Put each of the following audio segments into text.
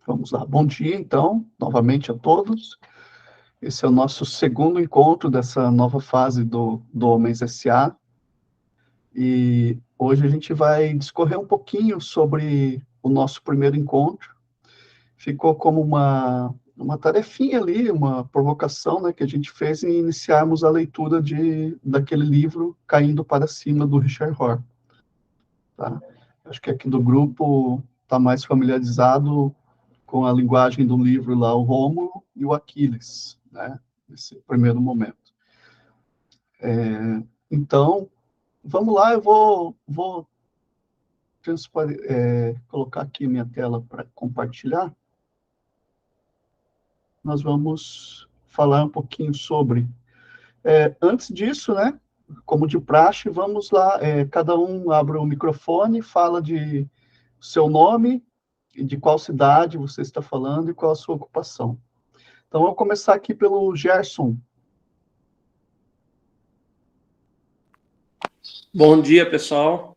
Vamos lá. Bom dia, então, novamente a todos. Esse é o nosso segundo encontro dessa nova fase do Homens S.A. E hoje a gente vai discorrer um pouquinho sobre o nosso primeiro encontro. Ficou como uma tarefinha ali, uma provocação, né, que a gente fez em iniciarmos a leitura daquele livro Caindo para Cima, do Richard Rohr. Tá? Acho que aqui do grupo está mais familiarizado com a linguagem do livro lá, o Rômulo e o Aquiles, né? Nesse primeiro momento. Então, vamos lá, eu vou colocar aqui minha tela para compartilhar. Nós vamos falar um pouquinho sobre. Antes disso, né? Como de praxe, vamos lá, cada um abre o microfone, fala de seu nome, de qual cidade você está falando e qual a sua ocupação. Então, eu vou começar aqui pelo Gerson. Bom dia, pessoal.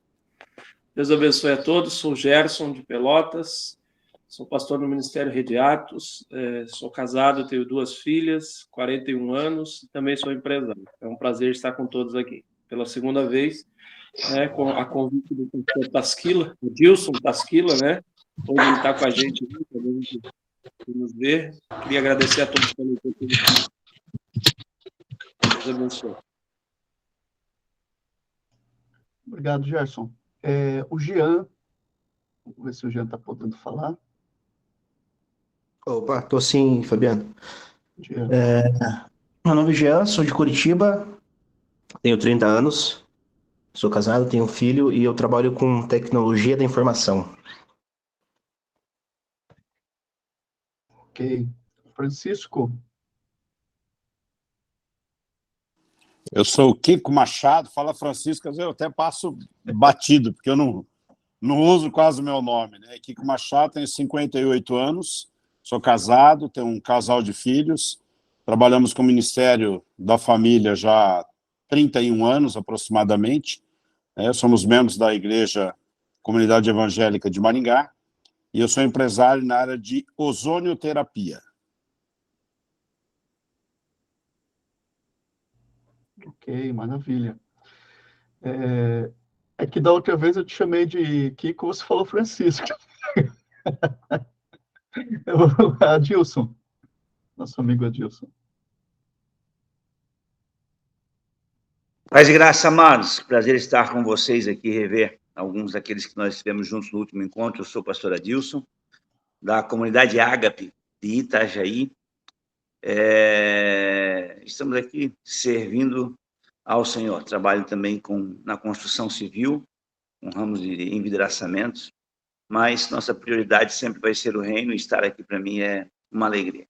Deus abençoe a todos. Sou Gerson, de Pelotas. Sou pastor no Ministério Rede Atos. Sou casado, tenho 2 filhas, 41 anos, e também sou empresário. É um prazer estar com todos aqui. Pela segunda vez, né, com a convite do pastor Tasquila, o Dilson Tasquila, né? Hoje ele está com a gente aqui, para a gente nos ver. Queria agradecer a todos pela oportunidade. Deus abençoe. Obrigado, Gerson. O Jean, vamos ver se o Jean está podendo falar. Opa, tô sim, Fabiano. Jean. Meu nome é Jean, sou de Curitiba, tenho 30 anos, sou casado, tenho um filho e eu trabalho com tecnologia da informação. Ok. Francisco. Eu sou o Kiko Machado, fala Francisco, às vezes eu até passo batido, porque eu não uso quase o meu nome, né? Kiko Machado, tenho 58 anos, sou casado, tenho um casal de filhos, trabalhamos com o Ministério da Família já há 31 anos, aproximadamente, somos membros da Igreja Comunidade Evangélica de Maringá, e eu sou empresário na área de ozonioterapia. Ok, maravilha. É que da outra vez eu te chamei de Kiko, você falou Francisco. Adilson, nosso amigo Adilson. Paz e graça, amados. Prazer estar com vocês aqui, rever alguns daqueles que nós estivemos juntos no último encontro. Eu sou o pastor Adilson, da comunidade Ágape de Itajaí. Estamos aqui servindo ao Senhor. Trabalho também na construção civil, com ramos de envidraçamentos, mas nossa prioridade sempre vai ser o reino, e estar aqui para mim é uma alegria.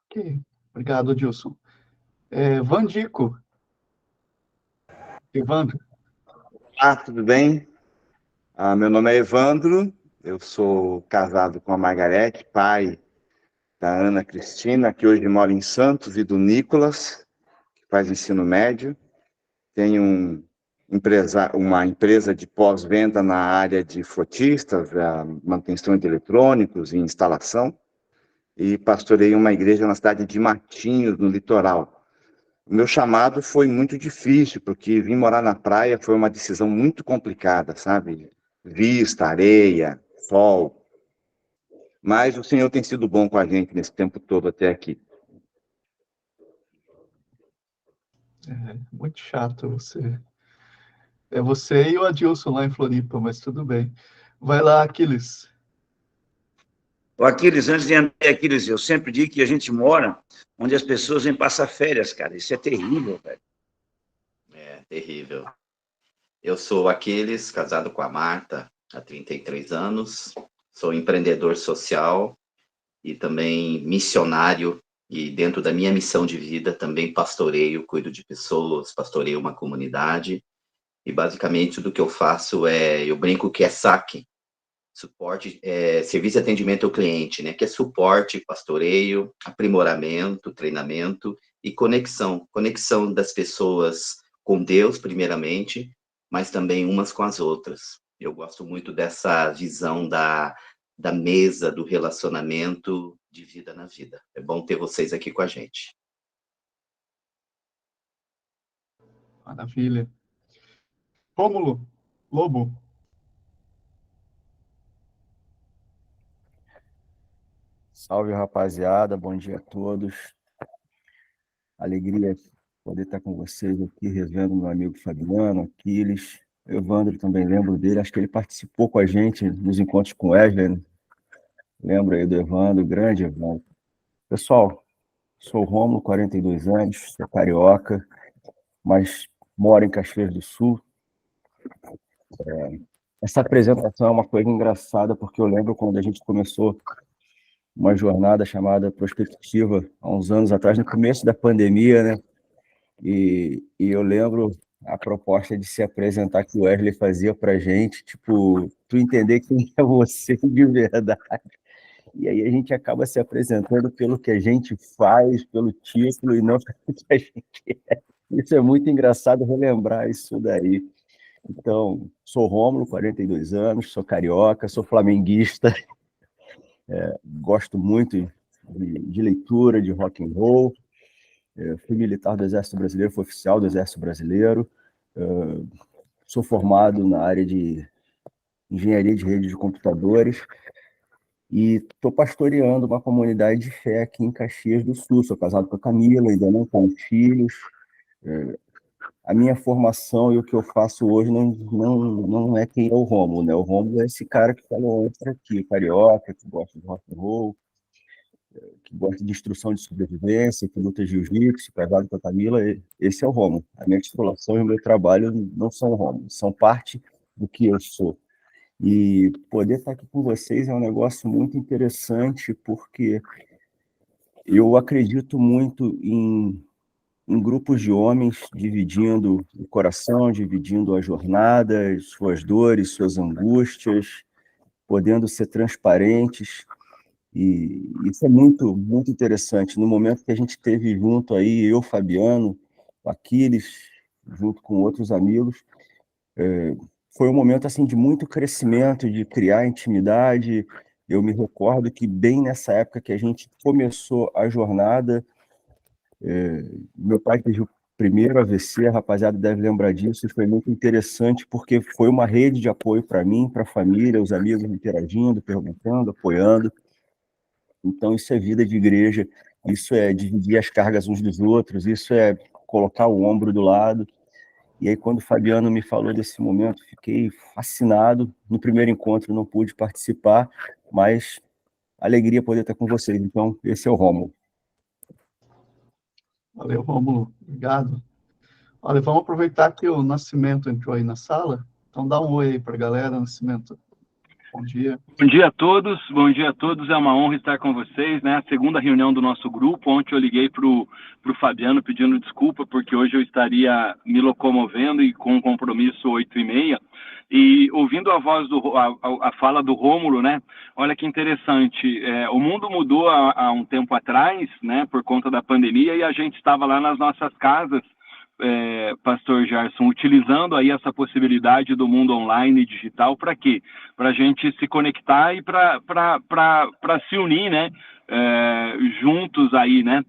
Ok, obrigado, Adilson. Vandico. Evandro. Olá, tudo bem? Meu nome é Evandro, eu sou casado com a Margarete, pai da Ana Cristina, que hoje mora em Santos, e do Nicolas, que faz ensino médio. Tenho uma empresa de pós-venda na área de frotistas, manutenção de eletrônicos e instalação, e pastorei uma igreja na cidade de Matinhos, no litoral. O meu chamado foi muito difícil, porque vir morar na praia foi uma decisão muito complicada, sabe? Vista, areia, sol. Mas o Senhor tem sido bom com a gente nesse tempo todo até aqui. Muito chato você. É você e o Adilson lá em Floripa, mas tudo bem. Vai lá, Aquiles. O Aquiles, antes de entrar, Aquiles, eu sempre digo que a gente mora onde as pessoas vêm passar férias, cara. Isso é terrível, velho. É terrível. Eu sou o Aquiles, casado com a Marta há 33 anos. Sou empreendedor social e também missionário. E dentro da minha missão de vida também pastoreio, cuido de pessoas, pastoreio uma comunidade. E basicamente tudo que eu faço eu brinco que é saque. Suporte, serviço de atendimento ao cliente, né? Que é suporte, pastoreio, aprimoramento, treinamento e conexão. Conexão das pessoas com Deus, primeiramente, mas também umas com as outras. Eu gosto muito dessa visão da mesa, do relacionamento de vida na vida. É bom ter vocês aqui com a gente. Maravilha. Rômulo Lobo. Salve, rapaziada. Bom dia a todos. Alegria poder estar com vocês aqui, revendo meu amigo Fabiano, Aquiles. Evandro também lembro dele. Acho que ele participou com a gente nos encontros com Wesley, né? Lembro aí do Evandro, grande Evandro. Pessoal, sou o Rômulo, 42 anos, sou carioca, mas moro em Caxias do Sul. Essa apresentação é uma coisa engraçada, porque eu lembro quando a gente começou uma jornada chamada Prospectiva, há uns anos atrás, no começo da pandemia, né? E eu lembro a proposta de se apresentar que o Wesley fazia pra gente, tipo, tu entender quem é você de verdade. E aí a gente acaba se apresentando pelo que a gente faz, pelo título, e não pelo que a gente é. Isso é muito engraçado relembrar isso daí. Então, sou Rômulo, 42 anos, sou carioca, sou flamenguista, gosto muito de leitura, de rock and roll. Fui militar do Exército Brasileiro, fui oficial do Exército Brasileiro. Sou formado na área de engenharia de rede de computadores e estou pastoreando uma comunidade de fé aqui em Caxias do Sul. Sou casado com a Camila, ainda não tenho filhos. A minha formação e o que eu faço hoje não é quem é o Rômulo, né? O Rômulo é esse cara que falou antes aqui, carioca, que gosta de rock and roll, que gosta de instrução de sobrevivência, que luta jiu-jitsu, casado com a Camila. Esse é o Rômulo. A minha titulação e o meu trabalho não são o Rômulo, são parte do que eu sou. E poder estar aqui com vocês é um negócio muito interessante, porque eu acredito muito em grupos de homens dividindo o coração, dividindo a jornada, suas dores, suas angústias, podendo ser transparentes. E isso é muito, muito interessante. No momento que a gente teve junto aí, eu, Fabiano, o Aquiles, junto com outros amigos, foi um momento assim de muito crescimento, de criar intimidade. Eu me recordo que bem nessa época que a gente começou a jornada, meu pai teve o primeiro AVC, a rapaziada deve lembrar disso, e foi muito interessante porque foi uma rede de apoio para mim, para a família, os amigos interagindo, perguntando, apoiando. Então isso é vida de igreja, isso é dividir as cargas uns dos outros, isso é colocar o ombro do lado. E aí quando o Fabiano me falou desse momento, fiquei fascinado. No primeiro encontro não pude participar, mas alegria poder estar com vocês. Então esse é o Rômulo. Valeu, Rômulo. Obrigado. Olha, vamos aproveitar que o Nascimento entrou aí na sala. Então dá um oi aí para a galera, Nascimento. Bom dia. Bom dia a todos, bom dia a todos. É uma honra estar com vocês, né? A segunda reunião do nosso grupo. Ontem eu liguei para o Fabiano pedindo desculpa, porque hoje eu estaria me locomovendo e com um compromisso 8h30. E ouvindo a voz, a fala do Rômulo, né? Olha que interessante. O mundo mudou há um tempo atrás, né? Por conta da pandemia, e a gente estava lá nas nossas casas, Pastor Gerson, utilizando aí essa possibilidade do mundo online e digital para quê? Para a gente se conectar e para se unir, né? Juntos aí, né?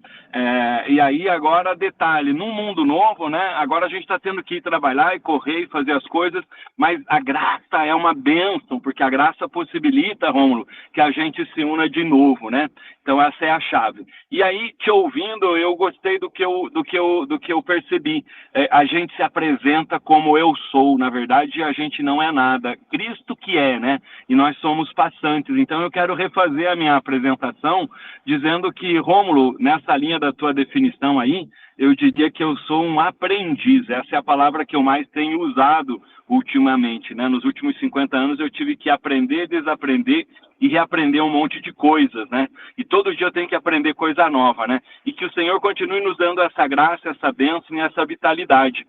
E aí agora, detalhe, num mundo novo, né? Agora a gente está tendo que ir trabalhar e correr e fazer as coisas, mas a graça é uma bênção, porque a graça possibilita, Rômulo, que a gente se una de novo, né? Então essa é a chave. E aí, te ouvindo, eu gostei do que eu percebi. A gente se apresenta como eu sou, na verdade a gente não é nada. Cristo que é, né? E nós somos passantes. Então eu quero refazer a minha apresentação dizendo que, Rômulo, nessa linha da tua definição aí, eu diria que eu sou um aprendiz. Essa é a palavra que eu mais tenho usado ultimamente, né? Nos últimos 50 anos eu tive que aprender, desaprender e reaprender um monte de coisas, né? E todo dia eu tenho que aprender coisa nova, né? E que o Senhor continue nos dando essa graça, essa bênção e essa vitalidade.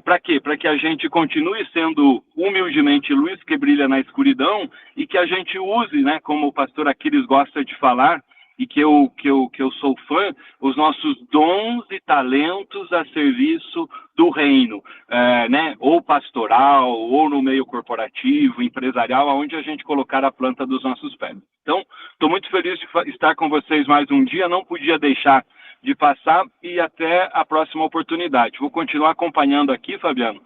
Para quê? Para que a gente continue sendo humildemente luz que brilha na escuridão e que a gente use, né, como o pastor Aquiles gosta de falar, e que eu sou fã, os nossos dons e talentos a serviço do reino, né? Ou pastoral, ou no meio corporativo, empresarial, aonde a gente colocar a planta dos nossos pés. Então, estou muito feliz de estar com vocês mais um dia, não podia deixar de passar e até a próxima oportunidade. Vou continuar acompanhando aqui, Fabiano,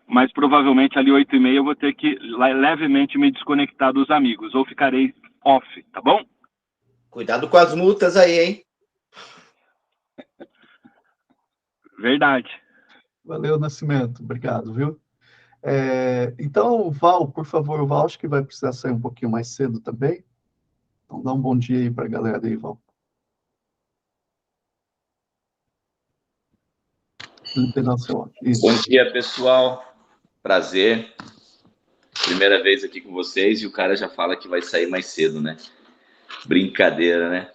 mas provavelmente ali 8h30 eu vou ter que levemente me desconectar dos amigos, ou ficarei off, tá bom? Cuidado com as multas aí, hein? Verdade. Valeu, Nascimento. Obrigado, viu? Então, Val, por favor, o Val acho que vai precisar sair um pouquinho mais cedo também. Então, dá um bom dia aí para a galera aí, Val. Bom dia, pessoal. Prazer. Primeira vez aqui com vocês e o cara já fala que vai sair mais cedo, né? Brincadeira, né?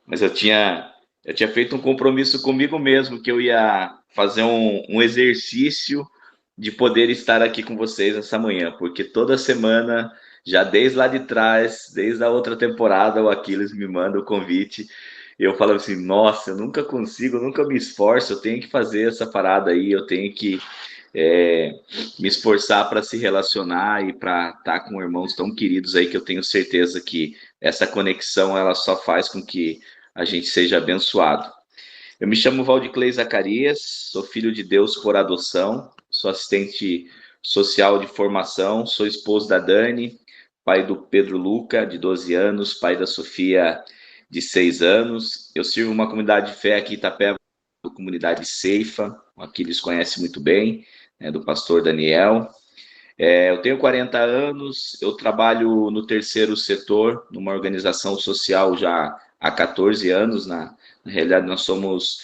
Mas eu tinha feito um compromisso comigo mesmo que eu ia fazer um exercício de poder estar aqui com vocês essa manhã, porque toda semana, já desde lá de trás, desde a outra temporada, o Aquiles me manda o convite. Eu falo assim, nossa, eu nunca consigo, eu nunca me esforço, eu tenho que fazer essa parada aí, eu tenho que me esforçar para se relacionar e para estar com irmãos tão queridos aí, que eu tenho certeza que essa conexão, ela só faz com que a gente seja abençoado. Eu me chamo Valdiclei Zacarias, sou filho de Deus por adoção, sou assistente social de formação, sou esposo da Dani, pai do Pedro Luca, de 12 anos, pai da Sofia, de 6 anos. Eu sirvo uma comunidade de fé aqui em Itapeva, comunidade Ceifa, aqui eles conhecem muito bem, né, do pastor Daniel. Eu tenho 40 anos, eu trabalho no terceiro setor, numa organização social já há 14 anos. Na realidade, nós somos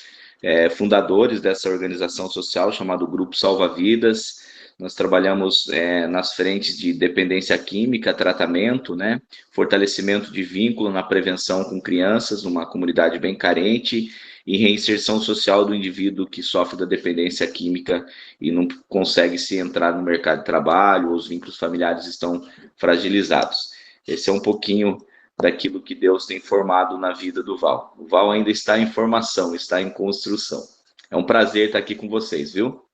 fundadores dessa organização social chamada Grupo Salva Vidas. Nós trabalhamos nas frentes de dependência química, tratamento, né, fortalecimento de vínculo na prevenção com crianças, numa comunidade bem carente, e reinserção social do indivíduo que sofre da dependência química e não consegue se entrar no mercado de trabalho, os vínculos familiares estão fragilizados. Esse é um pouquinho daquilo que Deus tem formado na vida do Val. O Val ainda está em formação, está em construção. É um prazer estar aqui com vocês, viu?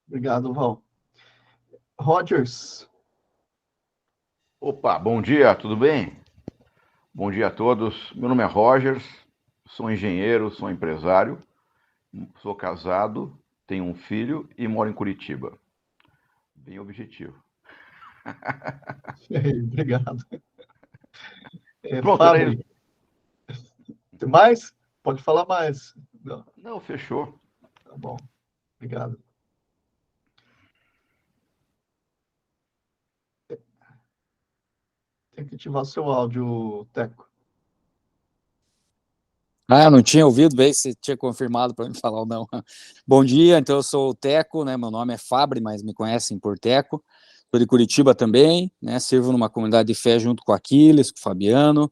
Obrigado, Val. Rogers. Opa, bom dia, tudo bem? Bom dia a todos. Meu nome é Rogers, sou engenheiro, sou empresário, sou casado, tenho um filho e moro em Curitiba. Bem objetivo. Obrigado. Pronto, Fábio. Tem mais? Pode falar mais. Não, fechou. Tá bom. Obrigado. Tem que ativar seu áudio, Teco. Eu não tinha ouvido, bem se tinha confirmado para me falar ou não. Bom dia, então eu sou o Teco, né? Meu nome é Fabre, mas me conhecem por Teco. Sou de Curitiba também, né? Sirvo numa comunidade de fé junto com o Aquiles, com o Fabiano,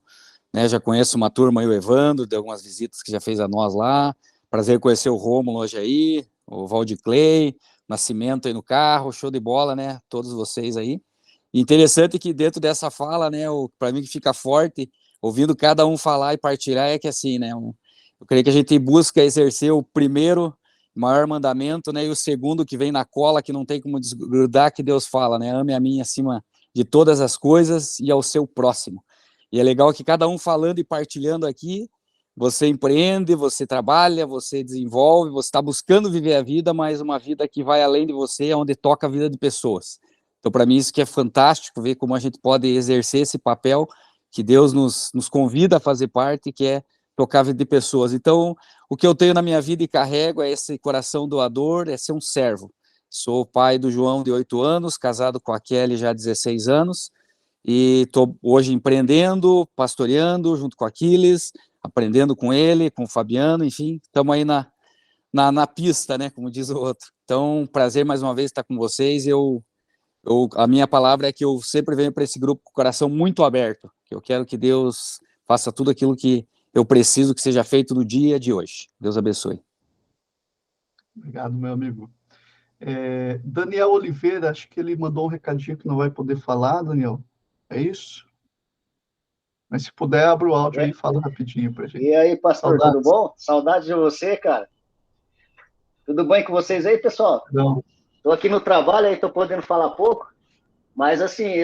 né? Já conheço uma turma aí, o Evandro, de algumas visitas que já fez a nós lá. Prazer conhecer o Rômulo hoje aí, o Valdiclei, Nascimento aí no carro, show de bola, né? Todos vocês aí. Interessante que dentro dessa fala, né, para mim que fica forte, ouvindo cada um falar e partilhar, é que assim, né, eu creio que a gente busca exercer o primeiro maior mandamento, né, e o segundo que vem na cola, que não tem como desgrudar, que Deus fala, né, ame a mim acima de todas as coisas e ao seu próximo. E é legal que cada um falando e partilhando aqui, você empreende, você trabalha, você desenvolve, você está buscando viver a vida, mas uma vida que vai além de você, onde toca a vida de pessoas. Então, para mim, isso que é fantástico, ver como a gente pode exercer esse papel que Deus nos convida a fazer parte, que é tocar a vida de pessoas. Então, o que eu tenho na minha vida e carrego é esse coração doador, é ser um servo. Sou pai do João, de 8 anos, casado com a Kelly já há 16 anos, e estou hoje empreendendo, pastoreando junto com Aquiles, aprendendo com ele, com o Fabiano, enfim, estamos aí na pista, né, como diz o outro. Então, prazer mais uma vez estar com vocês. A minha palavra é que eu sempre venho para esse grupo com o coração muito aberto, que eu quero que Deus faça tudo aquilo que eu preciso que seja feito no dia de hoje. Deus abençoe. Obrigado, meu amigo. Daniel Oliveira, acho que ele mandou um recadinho que não vai poder falar, Daniel. É isso? Mas se puder, abre o áudio aí e fala rapidinho pra gente. E aí, pastor, Saudades. tudo bom? Saudades de você, cara. Tudo bem com vocês aí, pessoal? Não. Tô aqui no trabalho, aí tô podendo falar pouco, mas assim,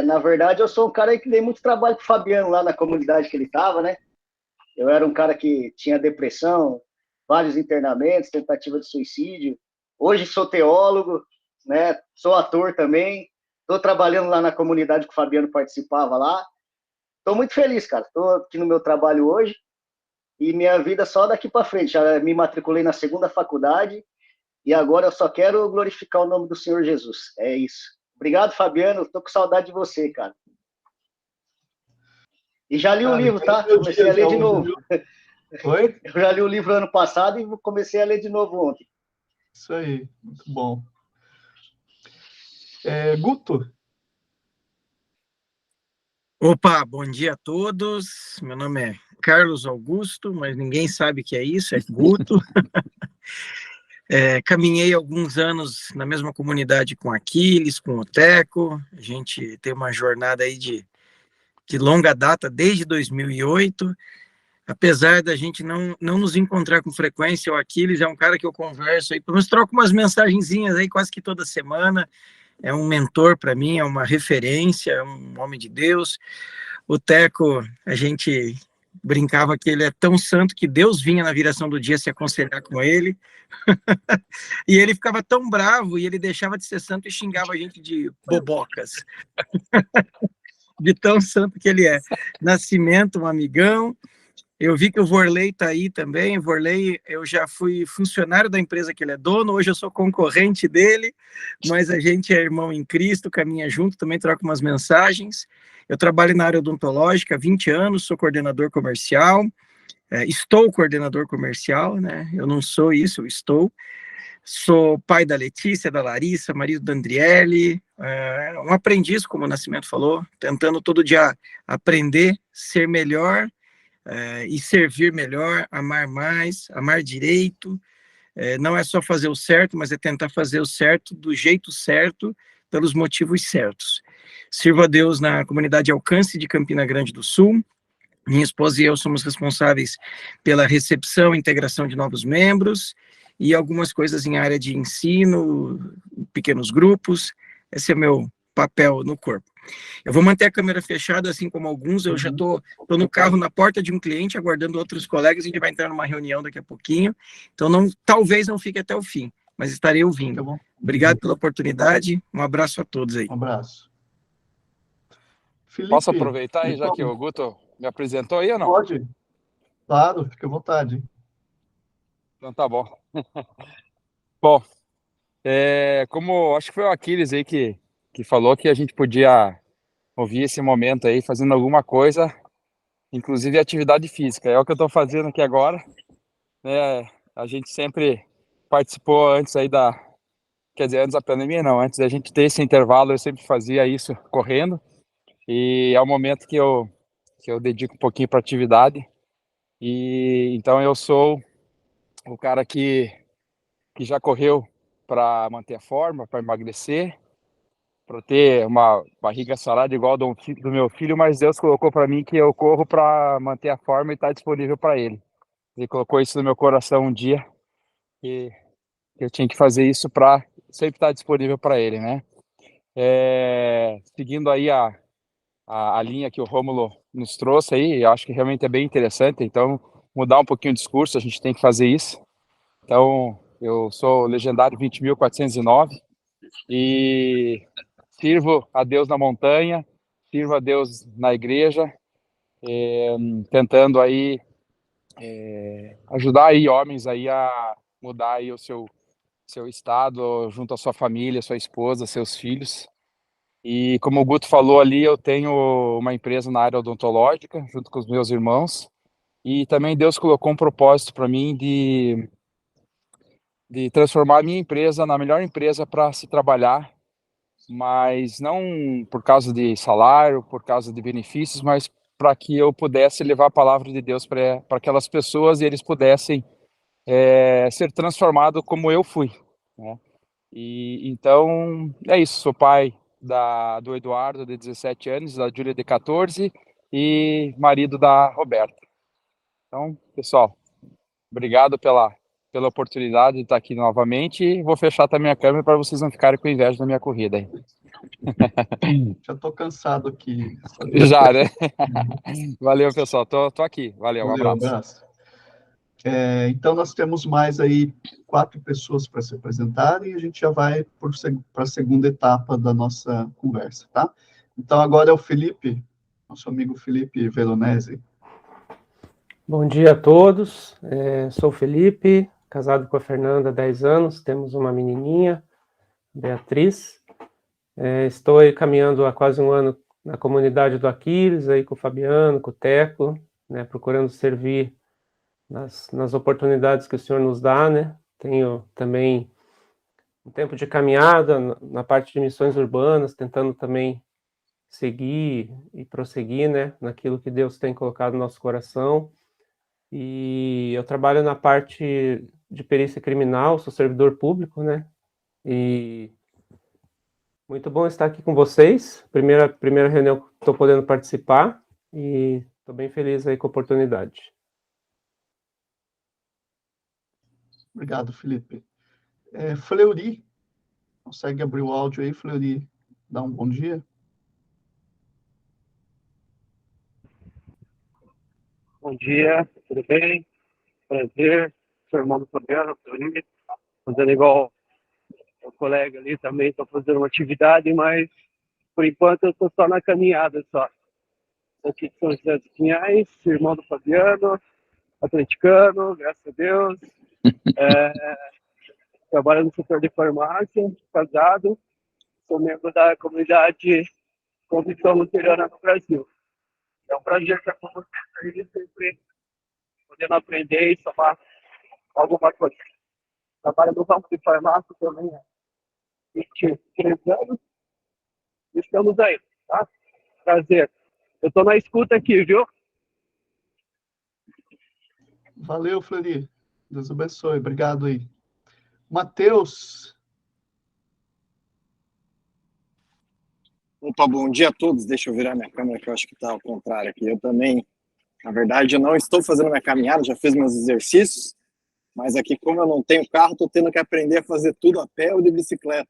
na verdade, eu sou um cara que dei muito trabalho pro Fabiano lá na comunidade que ele tava, né? Eu era um cara que tinha depressão, vários internamentos, tentativa de suicídio. Hoje sou teólogo, né? Sou ator também. Estou trabalhando lá na comunidade que o Fabiano participava lá. Estou muito feliz, cara. Estou aqui no meu trabalho hoje e minha vida só daqui para frente. Já me matriculei na segunda faculdade e agora eu só quero glorificar o nome do Senhor Jesus. É isso. Obrigado, Fabiano. Estou com saudade de você, cara. E já li o livro, tá? Comecei a ler de novo. Oi? Eu já li o livro ano passado e comecei a ler de novo ontem. Isso aí, muito bom. Guto? Opa, bom dia a todos. Meu nome é Carlos Augusto, mas ninguém sabe que é isso, é Guto. Caminhei alguns anos na mesma comunidade com Aquiles, com o Teco. A gente tem uma jornada aí de longa data, desde 2008. Apesar da gente não nos encontrar com frequência, o Aquiles é um cara que eu converso aí, pelo menos troco umas mensagenzinhas aí quase que toda semana. É um mentor para mim, é uma referência, é um homem de Deus. O Teco, a gente brincava que ele é tão santo que Deus vinha na viração do dia se aconselhar com ele. E ele ficava tão bravo e ele deixava de ser santo e xingava a gente de bobocas. De tão santo que ele é. Nascimento, um amigão. Eu vi que o Vorley está aí também. Vorley, eu já fui funcionário da empresa que ele é dono, hoje eu sou concorrente dele, mas a gente é irmão em Cristo, caminha junto, também troca umas mensagens. Eu trabalho na área odontológica há 20 anos, sou coordenador comercial, estou coordenador comercial, né? Eu não sou isso, eu estou. Sou pai da Letícia, da Larissa, marido da Andriele, um aprendiz, como o Nascimento falou, tentando todo dia aprender, ser melhor, e servir melhor, amar mais, amar direito. Não é só fazer o certo, mas é tentar fazer o certo do jeito certo, pelos motivos certos. Sirvo a Deus na comunidade Alcance de Campina Grande do Sul. Minha esposa e eu somos responsáveis pela recepção e integração de novos membros e algumas coisas em área de ensino, pequenos grupos. Esse é meu papel no corpo. Eu vou manter a câmera fechada, assim como alguns. Eu já estou no carro, na porta de um cliente, aguardando outros colegas. A gente vai entrar numa reunião daqui a pouquinho. Então, talvez não fique até o fim, mas estarei ouvindo. Tá, obrigado pela oportunidade. Um abraço a todos aí. Um abraço. Felipe, posso aproveitar aí, já que o Guto me apresentou aí ou não? Pode. Claro, fique à vontade. Então tá bom. Bom, como acho que foi o Aquiles aí que falou que a gente podia ouvir esse momento aí fazendo alguma coisa, inclusive atividade física. É o que eu estou fazendo aqui agora. A gente sempre participou antes aí antes da pandemia não, antes da gente ter esse intervalo, eu sempre fazia isso correndo. E é o momento que eu dedico um pouquinho para atividade. E então eu sou o cara que já correu para manter a forma, para emagrecer, para ter uma barriga sarada igual do meu filho, mas Deus colocou para mim que eu corro para manter a forma e estar disponível para Ele. Ele colocou isso no meu coração um dia e eu tinha que fazer isso para sempre estar disponível para Ele, né? Seguindo aí a linha que o Rômulo nos trouxe aí, eu acho que realmente é bem interessante. Então, mudar um pouquinho o discurso, a gente tem que fazer isso. Então, eu sou legendário 20.409 e sirvo a Deus na montanha, sirvo a Deus na igreja, tentando aí ajudar aí homens aí a mudar aí o seu estado junto à sua família, sua esposa, seus filhos. E como o Guto falou ali, eu tenho uma empresa na área odontológica junto com os meus irmãos e também Deus colocou um propósito para mim de transformar a minha empresa na melhor empresa para se trabalhar, mas não por causa de salário, por causa de benefícios, mas para que eu pudesse levar a palavra de Deus para aquelas pessoas e eles pudessem ser transformados como eu fui, né? E então é isso. Sou pai do Eduardo, de 17 anos, da Júlia, de 14, e marido da Roberta. Então, pessoal, obrigado pela oportunidade de estar aqui novamente, e vou fechar também a câmera para vocês não ficarem com inveja da minha corrida aí. Já estou cansado aqui. Já, né? Valeu, pessoal. Tô aqui. Valeu, um Valeu, abraço. Então, nós temos mais aí 4 pessoas para se apresentarem e a gente já vai para a segunda etapa da nossa conversa, tá? Então, agora é o Felipe, nosso amigo Felipe Veronese. Bom dia a todos, sou o Felipe, casado com a Fernanda há 10 anos, temos uma menininha, Beatriz. Estou aí caminhando há quase um ano na comunidade do Aquiles, aí com o Fabiano, com o Teco, né, procurando servir nas oportunidades que o Senhor nos dá, né? Tenho também um tempo de caminhada na parte de missões urbanas, tentando também seguir e prosseguir, né, naquilo que Deus tem colocado no nosso coração. E eu trabalho na parte de perícia criminal, sou servidor público, né? E muito bom estar aqui com vocês. Primeira reunião que estou podendo participar e estou bem feliz aí com a oportunidade. Obrigado, Felipe. Fleury, consegue abrir o áudio aí, Fleury? Dá um bom dia. Bom dia, tudo bem? Prazer, sou irmão do Fabiano, Fleury, fazendo igual o colega ali também, estou fazendo uma atividade, mas por enquanto eu estou só na caminhada só. Aqui de São José dos Pinhais, irmão do Fabiano, atleticano, graças a Deus. Trabalho no setor de farmácia, casado, sou membro da comunidade Convicção Luterana no Brasil. É um prazer estar com vocês aí, sempre podendo aprender e somar alguma coisa. Trabalho no ramo de farmácia também há 23 anos. Estamos aí, tá? Prazer. Eu estou na escuta aqui, viu? Valeu, Fleury. Deus abençoe. Obrigado aí. Matheus. Opa, bom dia a todos. Deixa eu virar minha câmera, que eu acho que está ao contrário aqui. Eu também, na verdade, eu não estou fazendo minha caminhada, já fiz meus exercícios, mas aqui, como eu não tenho carro, estou tendo que aprender a fazer tudo a pé ou de bicicleta.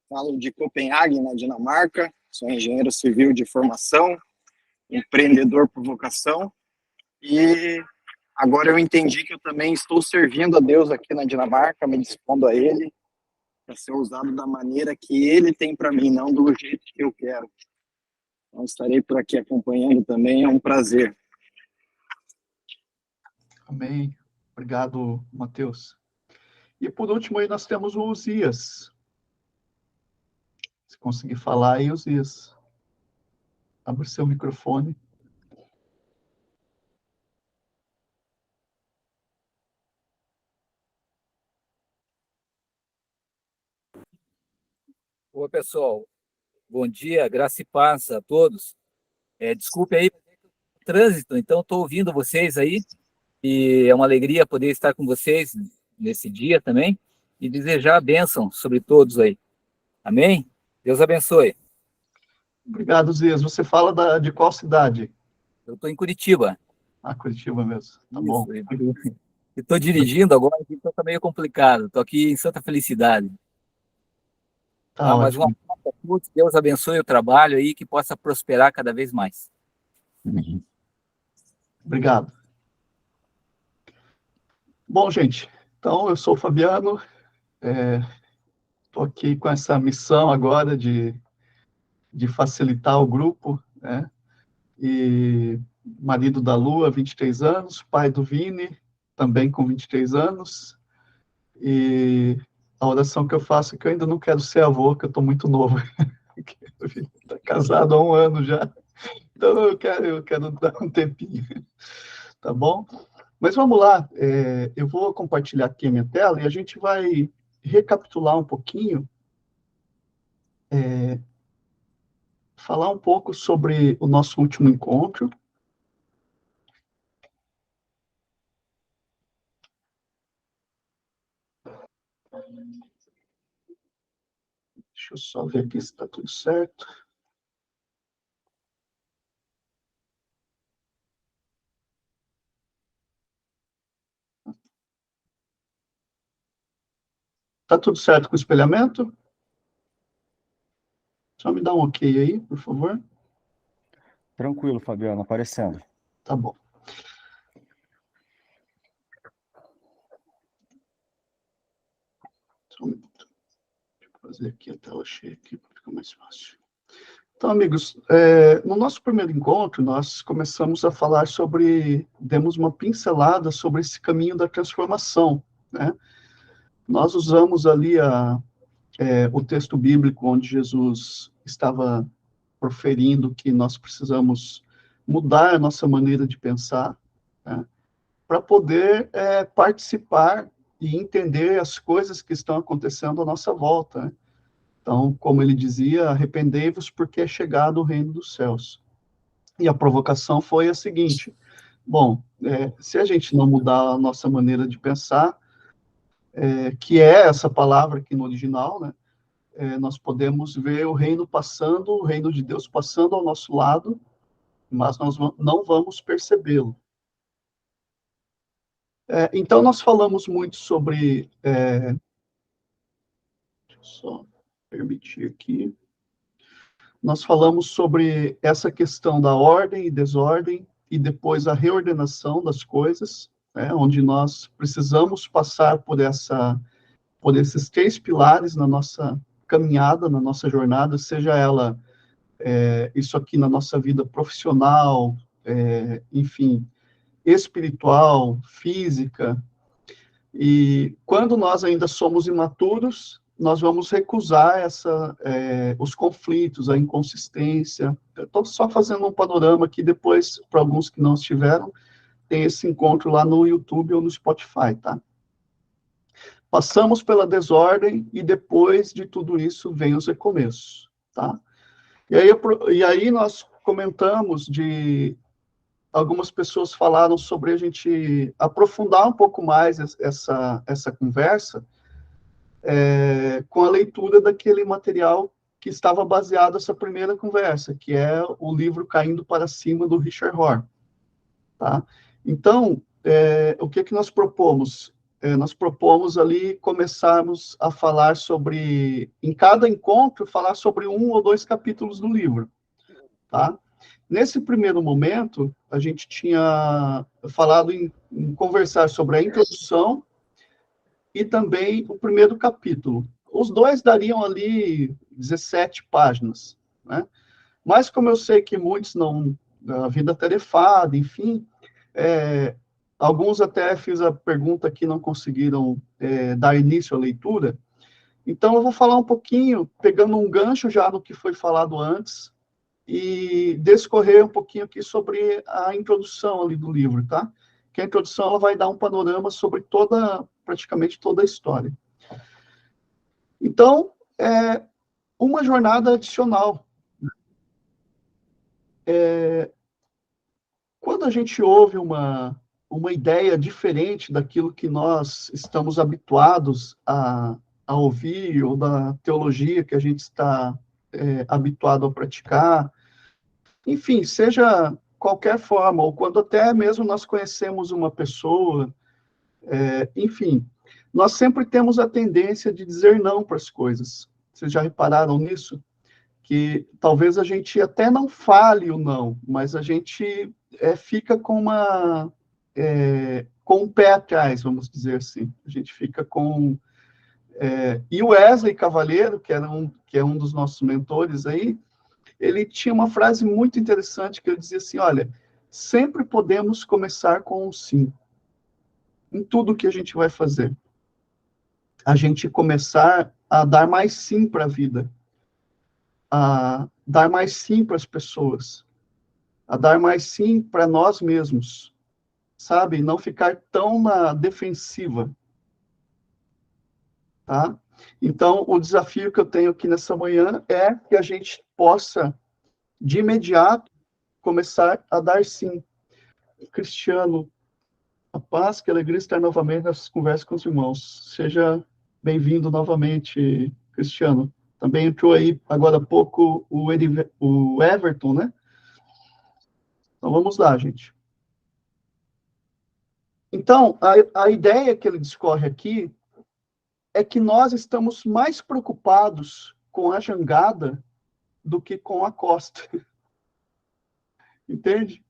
Falo de Copenhague, na Dinamarca, sou engenheiro civil de formação, empreendedor por vocação, e agora eu entendi que eu também estou servindo a Deus aqui na Dinamarca, me dispondo a Ele, para ser usado da maneira que Ele tem para mim, não do jeito que eu quero. Então, estarei por aqui acompanhando também, é um prazer. Amém. Obrigado, Matheus. E por último aí nós temos o Uzias. Se conseguir falar aí, Uzias. Abre seu microfone. Oi, pessoal. Bom dia, graça e paz a todos. Desculpe aí o trânsito, então estou ouvindo vocês aí e é uma alegria poder estar com vocês nesse dia também e desejar a bênção sobre todos aí. Amém? Deus abençoe. Obrigado, Zias. Você fala de qual cidade? Eu estou em Curitiba. Ah, Curitiba mesmo. Tá bom. Estou dirigindo agora, então está meio complicado. Estou aqui em Santa Felicidade. Tá, mas um abraço a todos, Deus abençoe o trabalho aí, que possa prosperar cada vez mais. Obrigado. Bom, gente, então eu sou o Fabiano, estou aqui com essa missão agora de facilitar o grupo, né? E marido da Lua, 23 anos, pai do Vini, também com 23 anos, e a oração que eu faço é que eu ainda não quero ser avô, que eu estou muito novo. Está casado há um ano já, então eu quero dar um tempinho, tá bom? Mas vamos lá, eu vou compartilhar aqui a minha tela e a gente vai recapitular um pouquinho, falar um pouco sobre o nosso último encontro. Deixa eu só ver aqui se está tudo certo. Está tudo certo com o espelhamento? Só me dá um ok aí, por favor. Tranquilo, Fabiano, aparecendo. Tá bom. Só um minuto. Deixa eu fazer aqui a tela cheia aqui para ficar mais fácil. Então, amigos, no nosso primeiro encontro, nós começamos a falar sobre, demos uma pincelada sobre esse caminho da transformação, né? Nós usamos ali o texto bíblico onde Jesus estava proferindo que nós precisamos mudar a nossa maneira de pensar, né, para poder participar e entender as coisas que estão acontecendo à nossa volta, né? Então, como ele dizia, arrependei-vos porque é chegado o reino dos céus. E a provocação foi a seguinte: bom, se a gente não mudar a nossa maneira de pensar, que é essa palavra aqui no original, né, nós podemos ver o reino passando, o reino de Deus passando ao nosso lado, mas nós não vamos percebê-lo. Então, nós falamos muito sobre... deixa eu só permitir aqui. Nós falamos sobre essa questão da ordem e desordem, e depois a reordenação das coisas, né, onde nós precisamos passar por esses 3 pilares na nossa caminhada, na nossa jornada, seja ela isso aqui na nossa vida profissional, enfim, espiritual, física. E quando nós ainda somos imaturos, nós vamos recusar os conflitos, a inconsistência. Eu estou só fazendo um panorama aqui, depois, para alguns que não estiveram, tem esse encontro lá no YouTube ou no Spotify, tá? Passamos pela desordem e depois de tudo isso vem os recomeços, tá? E aí nós comentamos algumas pessoas falaram sobre a gente aprofundar um pouco mais essa conversa com a leitura daquele material que estava baseado nessa primeira conversa, que é o livro Caindo para Cima, do Richard Rohr, tá? Então, o que nós propomos? Nós propomos ali começarmos a falar sobre, em cada encontro, falar sobre 1 ou 2 capítulos do livro, tá? Nesse primeiro momento, a gente tinha falado em conversar sobre a introdução e também o primeiro capítulo. Os 2 dariam ali 17 páginas, né? Mas como eu sei que muitos não, a vida tarefada, enfim, alguns até fiz a pergunta que não conseguiram dar início à leitura. Então, eu vou falar um pouquinho, pegando um gancho já no que foi falado antes, e discorrer um pouquinho aqui sobre a introdução ali do livro, tá? Que a introdução ela vai dar um panorama sobre praticamente toda a história. Então, uma jornada adicional. Quando a gente ouve uma ideia diferente daquilo que nós estamos habituados a ouvir, ou da teologia que a gente está habituado a praticar, enfim, seja qualquer forma, ou quando até mesmo nós conhecemos uma pessoa, enfim, nós sempre temos a tendência de dizer não para as coisas. Vocês já repararam nisso? Que talvez a gente até não fale o não, mas a gente fica com um pé atrás, vamos dizer assim. A gente fica com... e o Wesley Cavaleiro, que é um dos nossos mentores aí, ele tinha uma frase muito interessante que ele dizia assim: olha, sempre podemos começar com um sim. Em tudo que a gente vai fazer. A gente começar a dar mais sim para a vida. A dar mais sim para as pessoas. A dar mais sim para nós mesmos. Sabe? Não ficar tão na defensiva. Tá? Então, o desafio que eu tenho aqui nessa manhã é que a gente possa, de imediato, começar a dar sim. Cristiano, a paz, que alegria estar novamente nessas conversas com os irmãos. Seja bem-vindo novamente, Cristiano. Também entrou aí, agora há pouco, o Everton, né? Então, vamos lá, gente. Então, a ideia que ele discorre aqui é que nós estamos mais preocupados com a jangada do que com a costa. Entende?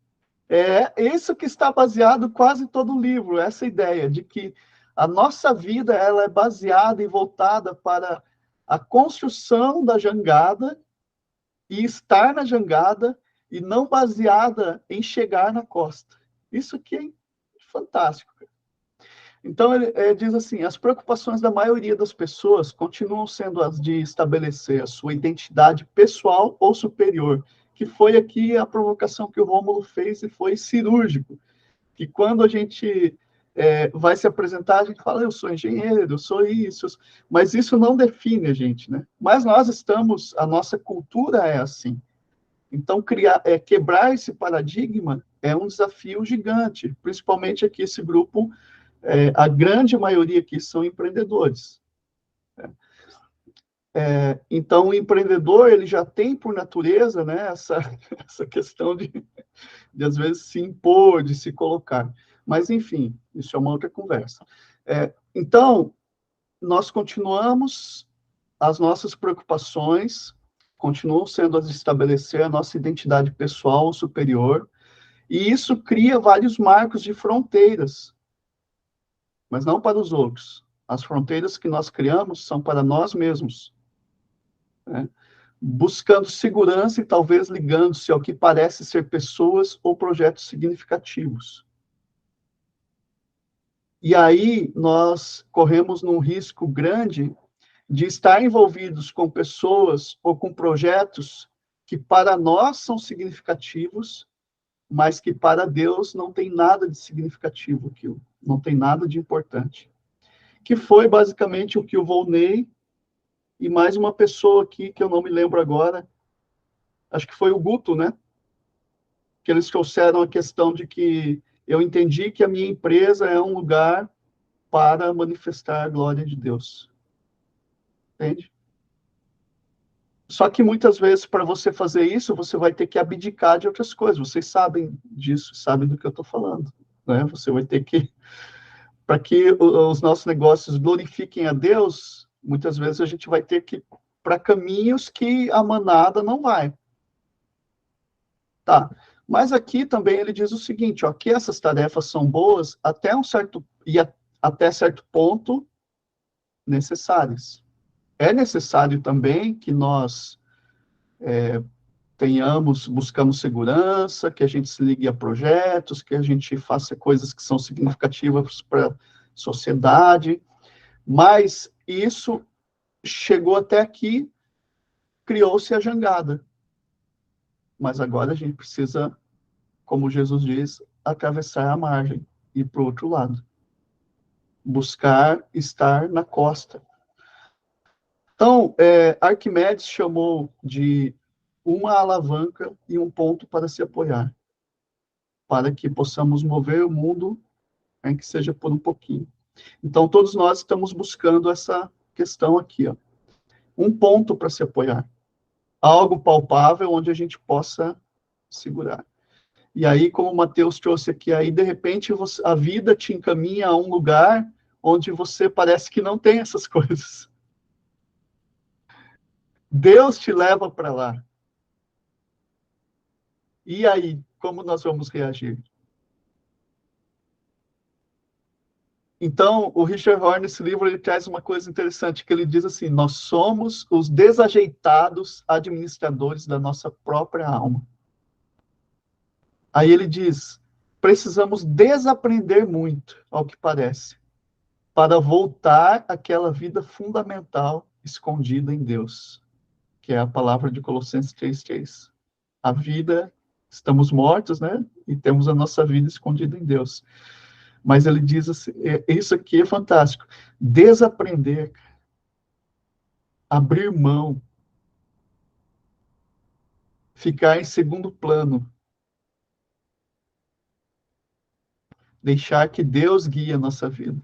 É isso que está baseado quase todo o livro, essa ideia de que a nossa vida ela é baseada e voltada para a construção da jangada e estar na jangada e não baseada em chegar na costa. Isso aqui é fantástico. Então, ele diz assim, as preocupações da maioria das pessoas continuam sendo as de estabelecer a sua identidade pessoal ou superior, que foi aqui a provocação que o Rômulo fez e foi cirúrgico, que quando a gente vai se apresentar, a gente fala, eu sou engenheiro, eu sou isso, mas isso não define a gente, né? Mas nós estamos, a nossa cultura é assim. Então, quebrar esse paradigma é um desafio gigante, principalmente aqui esse grupo, a grande maioria aqui são empreendedores. Então, o empreendedor, ele já tem por natureza, né, essa questão de às vezes se impor, de se colocar. Mas, enfim, isso é uma outra conversa. Então, nós continuamos, as nossas preocupações continuam sendo as de estabelecer a nossa identidade pessoal superior, e isso cria vários marcos de fronteiras, mas não para os outros. As fronteiras que nós criamos são para nós mesmos, né? Buscando segurança e talvez ligando-se ao que parece ser pessoas ou projetos significativos. E aí nós corremos num risco grande de estar envolvidos com pessoas ou com projetos que para nós são significativos, mas que para Deus não tem nada de significativo aquilo, não tem nada de importante. Que foi basicamente o que o Volney e mais uma pessoa aqui, que eu não me lembro agora, acho que foi o Guto, né? Que eles trouxeram a questão de que eu entendi que a minha empresa é um lugar para manifestar a glória de Deus. Entende? Só que muitas vezes, para você fazer isso, você vai ter que abdicar de outras coisas. Vocês sabem disso, sabem do que eu estou falando, né? Você vai ter que, para que os nossos negócios glorifiquem a Deus, muitas vezes a gente vai ter que ir para caminhos que a manada não vai. Tá. Mas aqui também ele diz o seguinte, ó, que essas tarefas são boas até até certo ponto necessárias. É necessário também que nós buscamos segurança, que a gente se ligue a projetos, que a gente faça coisas que são significativas para a sociedade, mas isso chegou até aqui, criou-se a jangada. Mas agora a gente precisa, como Jesus diz, atravessar a margem e ir para o outro lado. Buscar estar na costa. Então, Arquimedes chamou de uma alavanca e um ponto para se apoiar, para que possamos mover o mundo, em que seja por um pouquinho. Então, todos nós estamos buscando essa questão aqui, ó. Um ponto para se apoiar. Algo palpável onde a gente possa segurar. E aí, como o Mateus trouxe aqui, aí de repente a vida te encaminha a um lugar onde você parece que não tem essas coisas. Deus te leva para lá. E aí, como nós vamos reagir? Então, o Richard Rohr, nesse livro, ele traz uma coisa interessante, que ele diz assim, nós somos os desajeitados administradores da nossa própria alma. Aí ele diz, precisamos desaprender muito, ao que parece, para voltar àquela vida fundamental escondida em Deus, que é a palavra de Colossenses 3:3. A vida, estamos mortos, né? E temos a nossa vida escondida em Deus. Mas ele diz assim, isso aqui é fantástico, desaprender, abrir mão, ficar em segundo plano, deixar que Deus guie a nossa vida.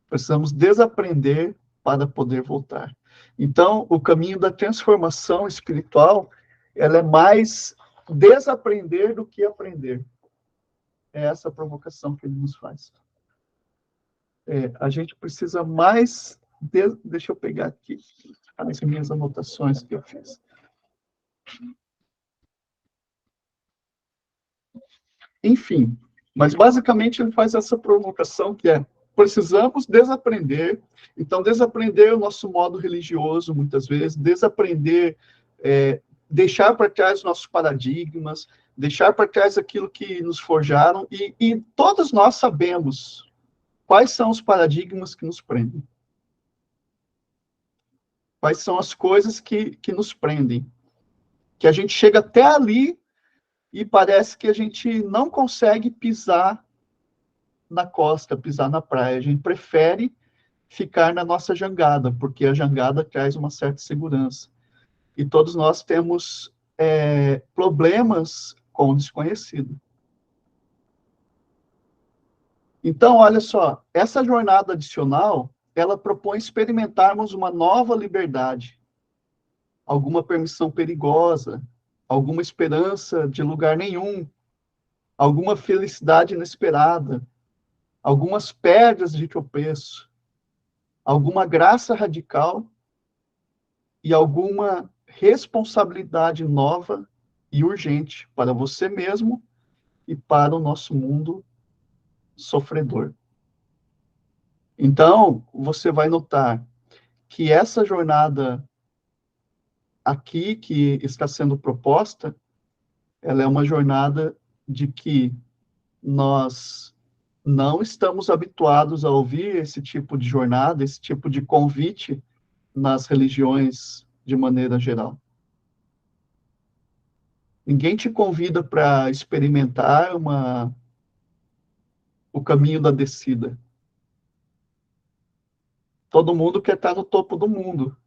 Precisamos desaprender para poder voltar. Então, o caminho da transformação espiritual, ela é mais desaprender do que aprender. É essa a provocação que ele nos faz. A gente precisa mais... Deixa eu pegar aqui as minhas anotações que eu fiz. Enfim, mas basicamente ele faz essa provocação que é: precisamos desaprender. Então, desaprender o nosso modo religioso, muitas vezes, desaprender, deixar para trás os nossos paradigmas, deixar para trás aquilo que nos forjaram, e todos nós sabemos quais são os paradigmas que nos prendem. Quais são as coisas que nos prendem. Que a gente chega até ali e parece que a gente não consegue pisar na costa, pisar na praia. A gente prefere ficar na nossa jangada, porque a jangada traz uma certa segurança. E todos nós temos problemas com o desconhecido. Então, olha só, essa jornada adicional, ela propõe experimentarmos uma nova liberdade, alguma permissão perigosa, alguma esperança de lugar nenhum, alguma felicidade inesperada, algumas pedras de tropeço, alguma graça radical e alguma responsabilidade nova e urgente para você mesmo e para o nosso mundo sofredor. Então, você vai notar que essa jornada aqui que está sendo proposta, ela é uma jornada de que nós não estamos habituados a ouvir esse tipo de jornada, esse tipo de convite nas religiões de maneira geral. Ninguém te convida para experimentar o caminho da descida. Todo mundo quer estar no topo do mundo.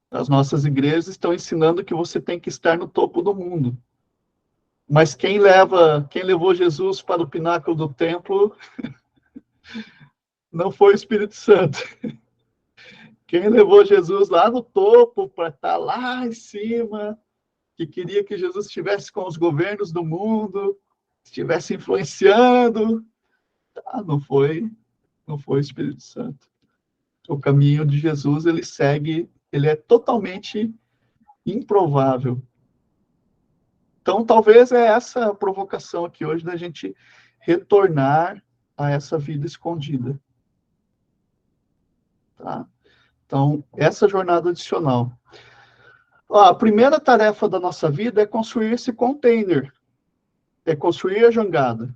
As nossas igrejas estão ensinando que você tem que estar no topo do mundo. Mas quem levou Jesus para o pináculo do templo não foi o Espírito Santo. Quem levou Jesus lá no topo para estar lá em cima, que queria que Jesus estivesse com os governos do mundo, estivesse influenciando, não foi o Espírito Santo. O caminho de Jesus, ele é totalmente improvável. Então, talvez é essa a provocação aqui hoje, da gente retornar a essa vida escondida. Tá? Então, essa jornada adicional. A primeira tarefa da nossa vida é construir esse container, é construir a jangada.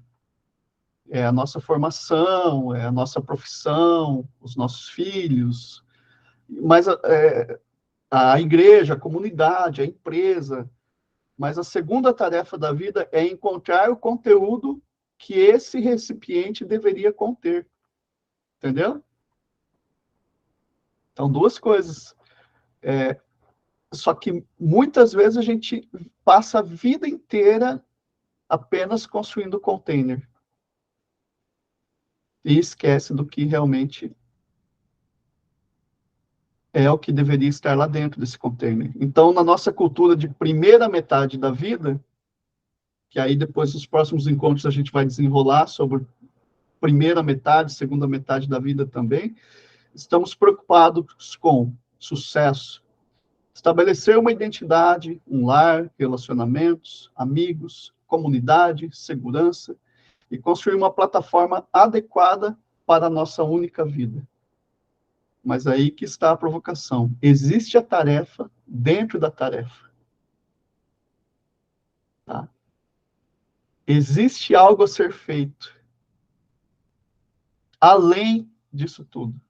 É a nossa formação, é a nossa profissão, os nossos filhos, mas a igreja, a comunidade, a empresa. Mas a segunda tarefa da vida é encontrar o conteúdo que esse recipiente deveria conter. Entendeu? Então, duas coisas. Só que muitas vezes a gente passa a vida inteira apenas construindo container. E esquece do que realmente é o que deveria estar lá dentro desse container. Então, na nossa cultura de primeira metade da vida, que aí depois nos próximos encontros a gente vai desenrolar sobre primeira metade, segunda metade da vida também, estamos preocupados com sucesso, estabelecer uma identidade, um lar, relacionamentos, amigos, comunidade, segurança, e construir uma plataforma adequada para a nossa única vida. Mas aí que está a provocação. Existe a tarefa dentro da tarefa. Tá? Existe algo a ser feito além disso tudo.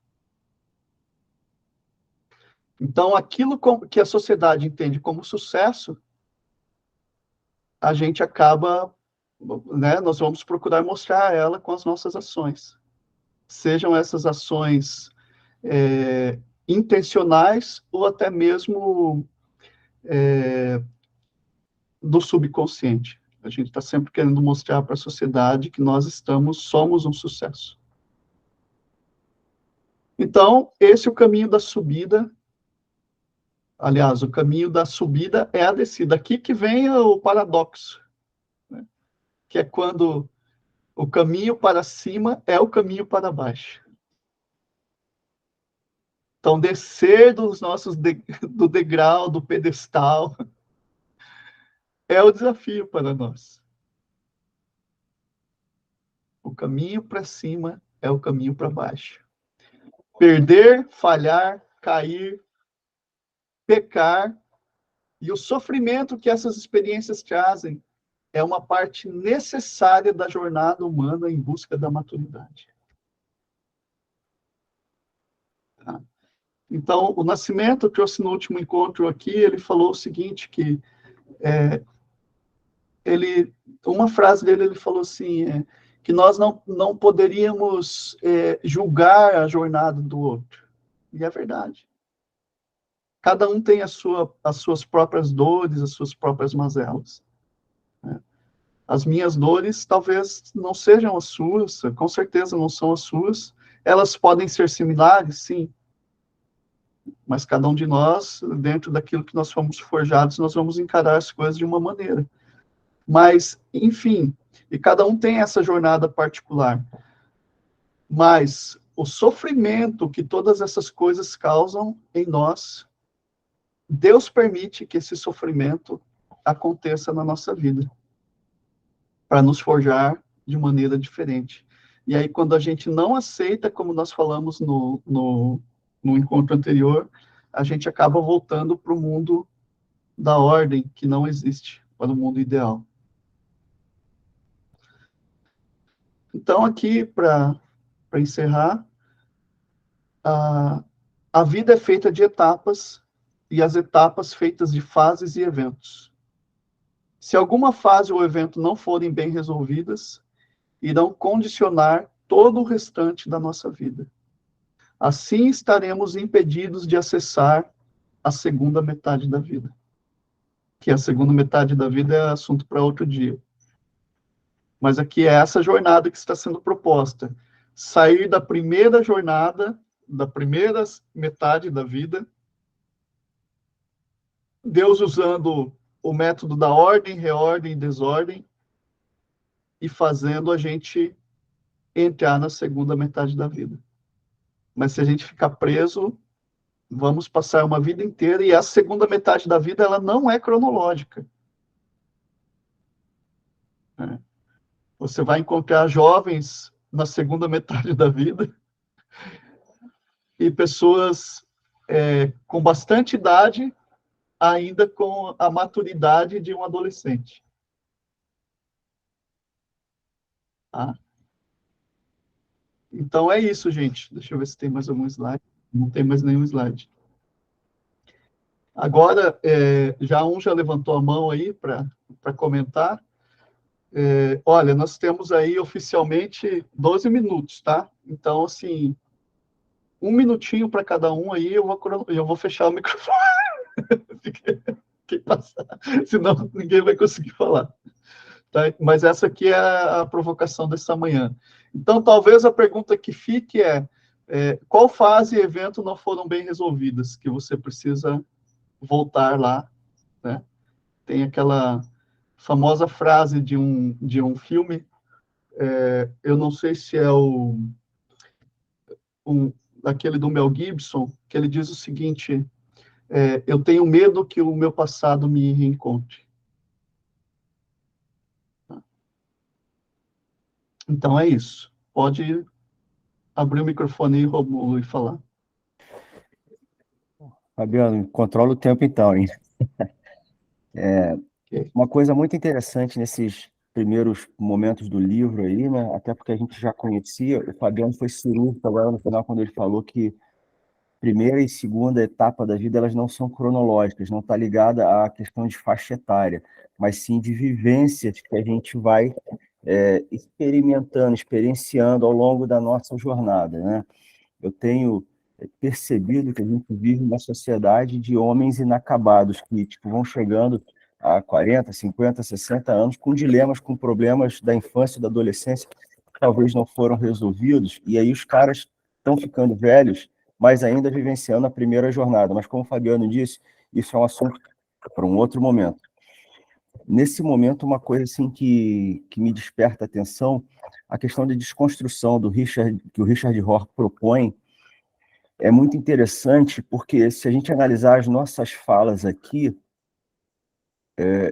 Então, aquilo que a sociedade entende como sucesso, a gente acaba, né, nós vamos procurar mostrar ela com as nossas ações. Sejam essas ações intencionais ou até mesmo do subconsciente. A gente está sempre querendo mostrar para a sociedade que nós somos um sucesso. Então, esse é o caminho da subida. Aliás, o caminho da subida é a descida. Aqui que vem o paradoxo, né? Que é quando o caminho para cima é o caminho para baixo. Então, descer do degrau, do pedestal, é o desafio para nós. O caminho para cima é o caminho para baixo. Perder, falhar, cair, pecar, e o sofrimento que essas experiências trazem é uma parte necessária da jornada humana em busca da maturidade. Tá? Então, o Nascimento trouxe no último encontro aqui, ele falou o seguinte, que uma frase dele, ele falou assim, que nós não poderíamos julgar a jornada do outro. E é verdade. Cada um tem as suas próprias dores, as suas próprias mazelas. Né? As minhas dores talvez não sejam as suas, com certeza não são as suas. Elas podem ser similares, sim. Mas cada um de nós, dentro daquilo que nós fomos forjados, nós vamos encarar as coisas de uma maneira. Mas, enfim, e cada um tem essa jornada particular. Mas o sofrimento que todas essas coisas causam em nós, Deus permite que esse sofrimento aconteça na nossa vida, para nos forjar de maneira diferente. E aí, quando a gente não aceita, como nós falamos no encontro anterior, a gente acaba voltando para o mundo da ordem, que não existe, para o mundo ideal. Então, aqui, para encerrar, a vida é feita de etapas, e as etapas feitas de fases e eventos. Se alguma fase ou evento não forem bem resolvidas, irão condicionar todo o restante da nossa vida. Assim estaremos impedidos de acessar a segunda metade da vida. Que a segunda metade da vida é assunto para outro dia. Mas aqui é essa jornada que está sendo proposta. Sair da primeira jornada, da primeira metade da vida, Deus usando o método da ordem, reordem e desordem, e fazendo a gente entrar na segunda metade da vida. Mas se a gente ficar preso, vamos passar uma vida inteira, e a segunda metade da vida, ela não é cronológica. Você vai encontrar jovens na segunda metade da vida, e pessoas com bastante idade, ainda com a maturidade de um adolescente. Tá? Então, é isso, gente. Deixa eu ver se tem mais algum slide. Não tem mais nenhum slide. Agora, já levantou a mão aí para comentar. Olha, nós temos aí oficialmente 12 minutos, tá? Então, assim, 1 minutinho para cada um aí, eu vou fechar o microfone. Quem passar, senão ninguém vai conseguir falar. Tá? Mas essa aqui é a provocação dessa manhã. Então, talvez a pergunta que fique qual fase e evento não foram bem resolvidas, que você precisa voltar lá, né? Tem aquela famosa frase de um filme, eu não sei se é daquele do Mel Gibson, que ele diz o seguinte: eu tenho medo que o meu passado me reencontre. Então é isso. Pode abrir o microfone aí, Romulo, e falar. Fabiano, controla o tempo então, hein? Uma coisa muito interessante nesses primeiros momentos do livro aí, né? Até porque a gente já conhecia, o Fabiano foi cirúrgico agora no final, quando ele falou que primeira e segunda etapa da vida, elas não são cronológicas, não está ligada à questão de faixa etária, mas sim de vivências que a gente vai experienciando ao longo da nossa jornada, né? Eu tenho percebido que a gente vive uma sociedade de homens inacabados, que vão chegando a 40, 50, 60 anos com dilemas, com problemas da infância e da adolescência que talvez não foram resolvidos, e aí os caras estão ficando velhos, mas ainda vivenciando a primeira jornada. Mas, como o Fabiano disse, isso é um assunto para um outro momento. Nesse momento, uma coisa assim que me desperta a atenção, a questão de desconstrução que o Richard Rohr propõe, é muito interessante, porque se a gente analisar as nossas falas aqui,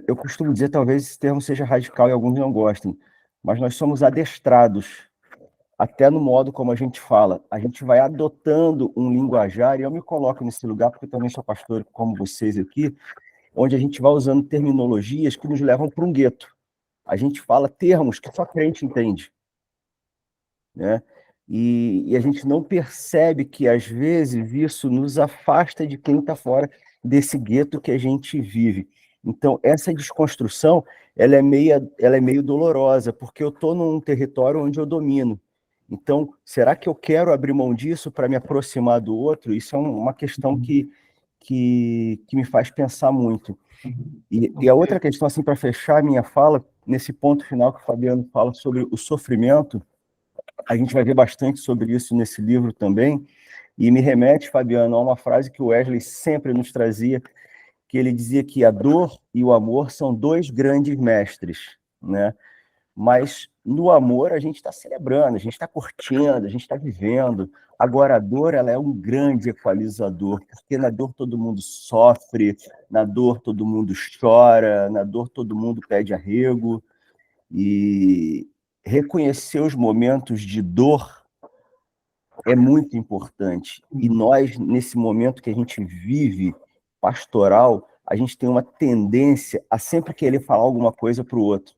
eu costumo dizer, talvez esse termo seja radical e alguns não gostem, mas nós somos adestrados, até no modo como a gente fala. A gente vai adotando um linguajar, e eu me coloco nesse lugar, porque eu também sou pastor como vocês aqui, onde a gente vai usando terminologias que nos levam para um gueto. A gente fala termos que só crente entende, né? E a gente não percebe que, às vezes, isso nos afasta de quem está fora desse gueto que a gente vive. Então, essa desconstrução, ela é meio dolorosa, porque eu estou num território onde eu domino. Então, será que eu quero abrir mão disso para me aproximar do outro? Isso é uma questão que me faz pensar muito. E a outra questão, assim, para fechar a minha fala, nesse ponto final que o Fabiano fala sobre o sofrimento, a gente vai ver bastante sobre isso nesse livro também, e me remete, Fabiano, a uma frase que o Wesley sempre nos trazia, que ele dizia que a dor e o amor são dois grandes mestres, né? Mas no amor a gente está celebrando, a gente está curtindo, a gente está vivendo. Agora a dor, ela é um grande equalizador, porque na dor todo mundo sofre, na dor todo mundo chora, na dor todo mundo pede arrego, e reconhecer os momentos de dor é muito importante. E nós, nesse momento que a gente vive, pastoral, a gente tem uma tendência a sempre querer falar alguma coisa para o outro,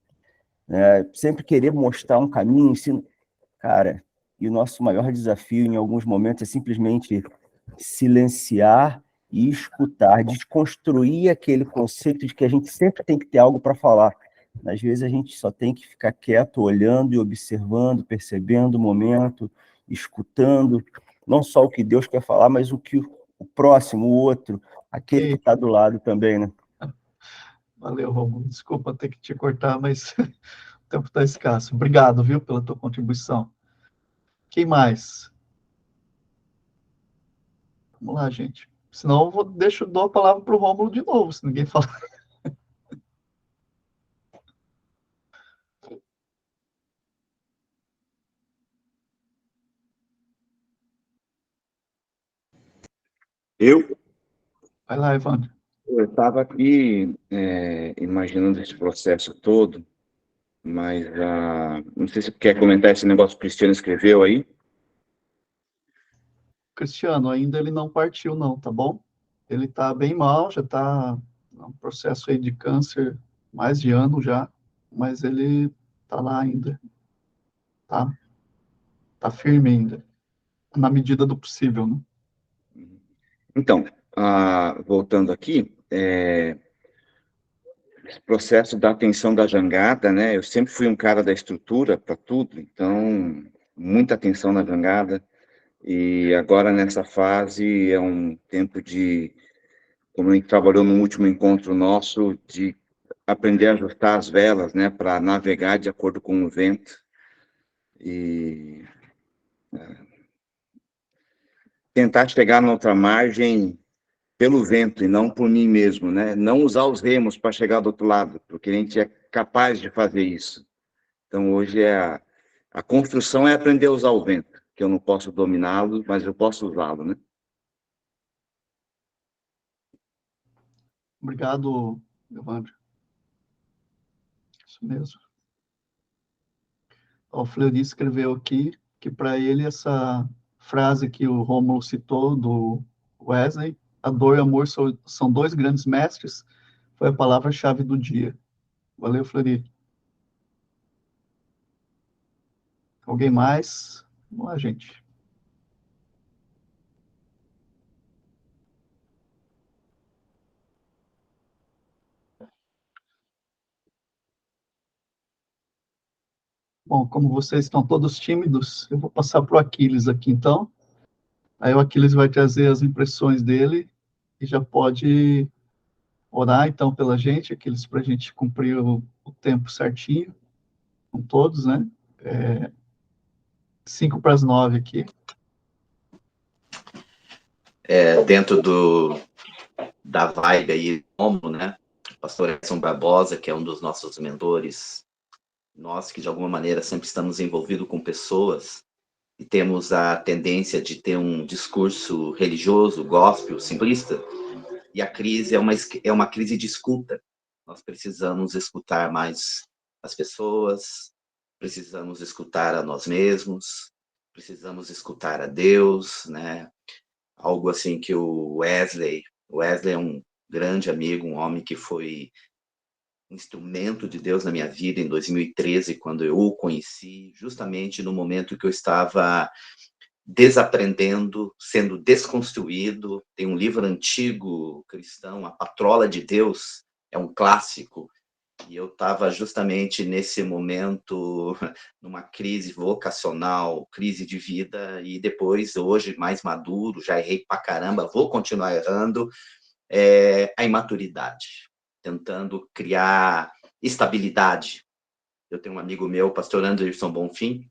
né? Sempre querer mostrar um caminho, cara, e o nosso maior desafio em alguns momentos é simplesmente silenciar e escutar, desconstruir aquele conceito de que a gente sempre tem que ter algo para falar. Às vezes a gente só tem que ficar quieto, olhando e observando, percebendo o momento, escutando, não só o que Deus quer falar, mas o que o próximo, o outro, aquele que está do lado também, né? Valeu, Romulo. Desculpa ter que te cortar, mas o tempo está escasso. Obrigado, viu, pela tua contribuição. Quem mais? Vamos lá, gente. Senão eu dou a palavra para o Rômulo de novo, se ninguém falar. Eu? Vai lá, Evandro. Eu estava aqui imaginando esse processo todo, mas não sei se você quer comentar esse negócio que o Cristiano escreveu aí. Cristiano, ainda ele não partiu, não, tá bom? Ele está bem mal, já está num processo aí de câncer, mais de ano já, mas ele está lá ainda, tá? Tá firme ainda, na medida do possível, né? Então, voltando aqui, esse processo da atenção da jangada, né? Eu sempre fui um cara da estrutura para tudo, então, muita atenção na jangada, e agora nessa fase é um tempo de, como a gente trabalhou no último encontro nosso, de aprender a ajustar as velas, né? Para navegar de acordo com o vento, e tentar chegar na outra margem pelo vento e não por mim mesmo, né? Não usar os remos para chegar do outro lado, porque a gente é capaz de fazer isso. Então, hoje a construção é aprender a usar o vento, que eu não posso dominá-lo, mas eu posso usá-lo, né? Obrigado, Evandro. Isso mesmo. O Fleury escreveu aqui que para ele essa frase que o Rômulo citou do Wesley, a dor e o amor são dois grandes mestres, foi a palavra-chave do dia. Valeu, Fleury. Alguém mais? Vamos lá, gente. Bom, como vocês estão todos tímidos, eu vou passar para o Aquiles aqui, então. Aí o Aquiles vai trazer as impressões dele e já pode orar, então, pela gente, Aquiles, para a gente cumprir o tempo certinho, com todos, né? 5 para as 9 aqui. dentro da vibe aí, como, né? O pastor Edson Barbosa, que é um dos nossos mentores, nós que de alguma maneira sempre estamos envolvidos com pessoas e temos a tendência de ter um discurso religioso, gospel, simplista, e a crise é uma crise de escuta. Nós precisamos escutar mais as pessoas, precisamos escutar a nós mesmos, precisamos escutar a Deus, né? Algo assim que o Wesley é um grande amigo, um homem que foi instrumento de Deus na minha vida em 2013, quando eu o conheci, justamente no momento que eu estava desaprendendo, sendo desconstruído. Tem um livro antigo cristão, A Patrola de Deus, é um clássico, e eu estava justamente nesse momento, numa crise vocacional, crise de vida, e depois, hoje, mais maduro, já errei pra caramba, vou continuar errando, a imaturidade, tentando criar estabilidade. Eu tenho um amigo meu, o pastor Anderson Bonfim,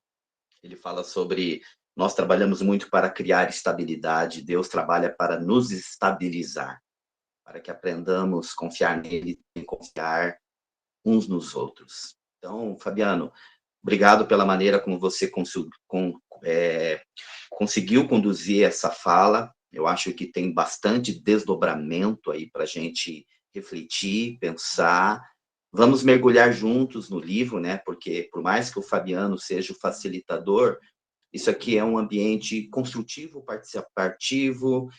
ele fala sobre nós trabalhamos muito para criar estabilidade, Deus trabalha para nos estabilizar, para que aprendamos a confiar nele e confiar uns nos outros. Então, Fabiano, obrigado pela maneira como você conseguiu conduzir essa fala. Eu acho que tem bastante desdobramento aí para a gente refletir, pensar. Vamos mergulhar juntos no livro, né? Porque por mais que o Fabiano seja o facilitador, isso aqui é um ambiente construtivo, participativo.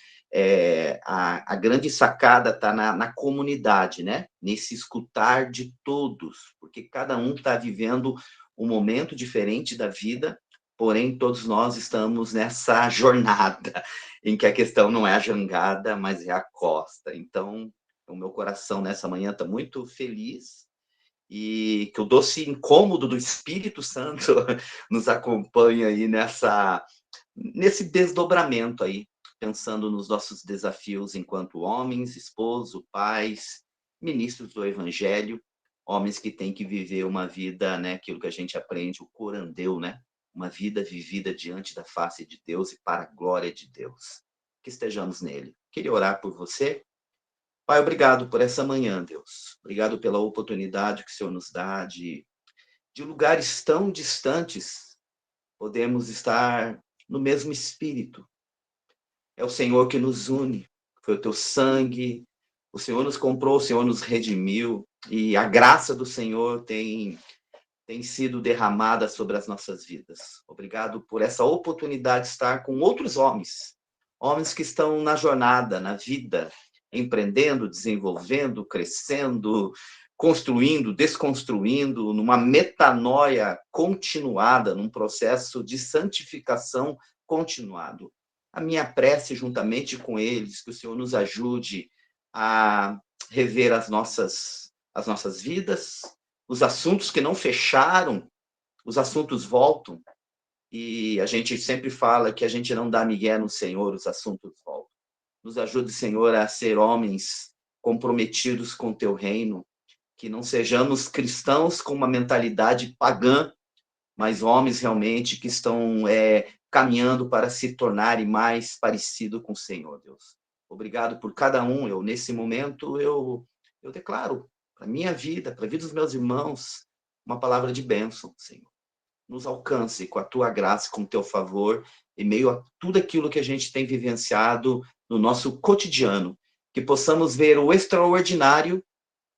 A grande sacada está na comunidade, né? Nesse escutar de todos, porque cada um está vivendo um momento diferente da vida, porém todos nós estamos nessa jornada, em que a questão não é a jangada, mas é a costa. Então, o meu coração nessa manhã está muito feliz, e que o doce incômodo do Espírito Santo nos acompanhe aí nesse desdobramento aí, pensando nos nossos desafios enquanto homens, esposo, pais, ministros do Evangelho, homens que têm que viver uma vida, né, aquilo que a gente aprende, o corandeu, né, uma vida vivida diante da face de Deus e para a glória de Deus. Que estejamos nele. Queria orar por você. Pai, obrigado por essa manhã, Deus. Obrigado pela oportunidade que o Senhor nos dá de lugares tão distantes, podemos estar no mesmo espírito. É o Senhor que nos une, foi o teu sangue, o Senhor nos comprou, o Senhor nos redimiu, e a graça do Senhor tem sido derramada sobre as nossas vidas. Obrigado por essa oportunidade de estar com outros homens que estão na jornada, na vida, empreendendo, desenvolvendo, crescendo, construindo, desconstruindo, numa metanoia continuada, num processo de santificação continuado. A minha prece, juntamente com eles, que o Senhor nos ajude a rever as nossas vidas, os assuntos que não fecharam, os assuntos voltam, e a gente sempre fala que a gente não dá migué no Senhor, os assuntos voltam. Nos ajude, Senhor, a ser homens comprometidos com o teu reino, que não sejamos cristãos com uma mentalidade pagã, mas homens realmente que estão caminhando para se tornarem mais parecido com o Senhor, Deus. Obrigado por cada um. Nesse momento, eu declaro para a minha vida, para a vida dos meus irmãos, uma palavra de bênção, Senhor. Nos alcance com a tua graça, com o teu favor, em meio a tudo aquilo que a gente tem vivenciado no nosso cotidiano, que possamos ver o extraordinário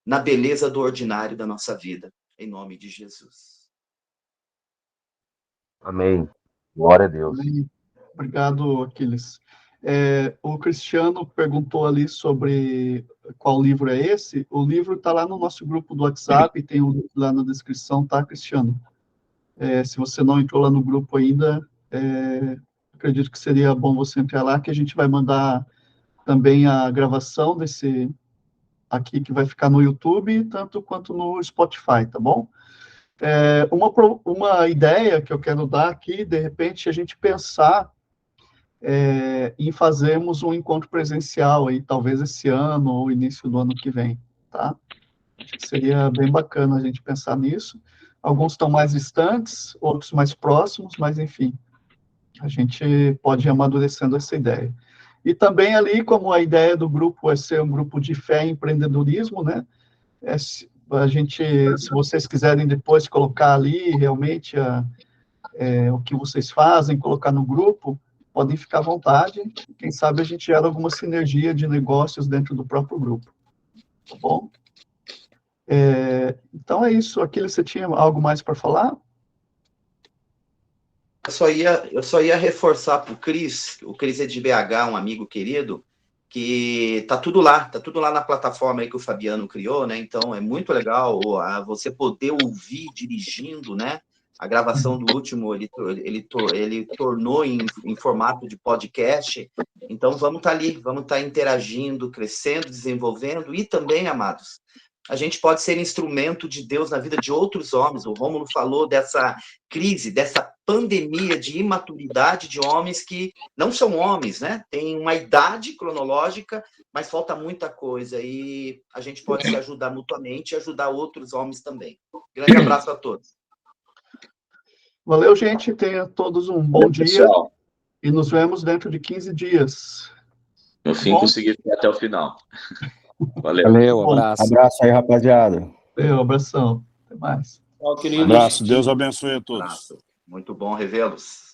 na beleza do ordinário da nossa vida, em nome de Jesus. Amém. Glória a Deus. Obrigado, Aquiles. O Cristiano perguntou ali sobre qual livro é esse. O livro está lá no nosso grupo do WhatsApp, tem o link lá na descrição, tá, Cristiano? Se você não entrou lá no grupo ainda, acredito que seria bom você entrar lá, que a gente vai mandar também a gravação desse aqui, que vai ficar no YouTube, tanto quanto no Spotify, tá bom? Uma ideia que eu quero dar aqui, de repente, a gente pensar em fazermos um encontro presencial aí, talvez esse ano ou início do ano que vem, tá? Acho que seria bem bacana a gente pensar nisso. Alguns estão mais distantes, outros mais próximos, mas enfim, a gente pode ir amadurecendo essa ideia. E também ali, como a ideia do grupo é ser um grupo de fé e empreendedorismo, né? Se vocês quiserem depois colocar ali realmente o que vocês fazem, colocar no grupo, podem ficar à vontade. Quem sabe a gente gera alguma sinergia de negócios dentro do próprio grupo. Tá bom? Então é isso. Aquiles, você tinha algo mais para falar? Eu só ia reforçar para o Cris é de BH, um amigo querido, que tá tudo lá na plataforma aí que o Fabiano criou, né? Então é muito legal você poder ouvir dirigindo, né? A gravação do último ele tornou em formato de podcast. Então vamos estar ali, vamos estar interagindo, crescendo, desenvolvendo e também, amados, a gente pode ser instrumento de Deus na vida de outros homens. O Rômulo falou dessa crise, dessa pandemia de imaturidade de homens que não são homens, né? Tem uma idade cronológica, mas falta muita coisa. E a gente pode se ajudar mutuamente e ajudar outros homens também. Grande abraço a todos. Valeu, gente. Tenha todos um bom dia. Pessoal. E nos vemos dentro de 15 dias. No fim, consegui ficar até o final. Valeu. Valeu, abraço. Abraço aí, rapaziada. Valeu, abração. Até mais. Tchau, queridos. Abraço. Deus abençoe a todos. Abraço. Muito bom revê-los.